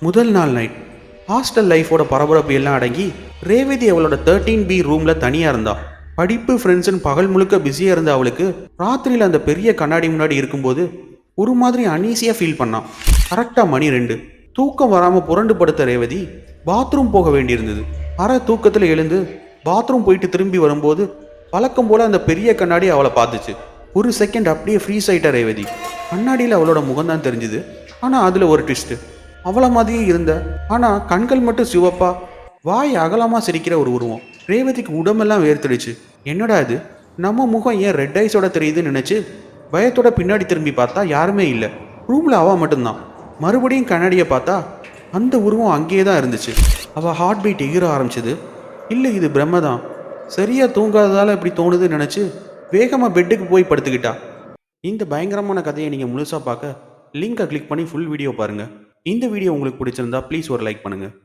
முதல் நாள் night hostel லைஃபோட பரபரப்பு எல்லாம் அடங்கி ரேவதி அவளோட 13B ரூமில் தனியாக இருந்தா. படிப்பு ஃப்ரெண்ட்ஸுன்னு பகல் முழுக்க பிஸியாக இருந்த அவளுக்கு ராத்திரியில் அந்த பெரிய கண்ணாடி முன்னாடி இருக்கும்போது ஒரு மாதிரி அனீசியாக ஃபீல் பண்ணான். கரெக்டாக மணி 2. தூக்கம் வராமல் புரண்டு படுத்த ரேவதி பாத்ரூம் போக வேண்டியிருந்தது. அரை தூக்கத்தில் எழுந்து பாத்ரூம் போயிட்டு திரும்பி வரும்போது வழக்கம் போல் அந்த பெரிய கண்ணாடி அவளை பார்த்துச்சு. ஒரு செகண்ட் அப்படியே ஃப்ரீஸ் ஆகிட்ட ரேவதி. கண்ணாடியில் அவளோட முகம்தான் தெரிஞ்சுது. ஆனால் அதில் ஒரு ட்விஸ்ட்டு. அவளை மாதிரியே இருந்த ஆனால் கண்கள் மட்டும் சிவப்பா வாய் அகலமாக சிரிக்கிற ஒரு உருவம். ரேவதிக்கு உடம்பெல்லாம் வேர்த்துடுச்சு. என்னடா இது, நம்ம முகம் ஏன் ரெட் ஐஸோட தெரியுதுன்னு நினச்சி பயத்தோட பின்னாடி திரும்பி பார்த்தா யாருமே இல்லை. ரூமில் அவள் மட்டும்தான். மறுபடியும் கண்ணாடியை பார்த்தா அந்த உருவம் அங்கேயே தான் இருந்துச்சு. அவள் ஹார்ட் பீட் எகிற ஆரம்பிச்சது. இல்லை, இது பிரம்ம தான். சரியாக தூங்காததால் இப்படி தோணுதுன்னு நினச்சி வேகமாக பெட்டுக்கு போய் படுத்துக்கிட்டா. இந்த பயங்கரமான கதையை நீங்கள் முழுசாக பார்க்க லிங்கை கிளிக் பண்ணி ஃபுல் வீடியோ பாருங்கள். இந்த வீடியோ உங்களுக்கு பிடிச்சிருந்தா ப்ளீஸ் ஒரு லைக் பண்ணுங்கள்.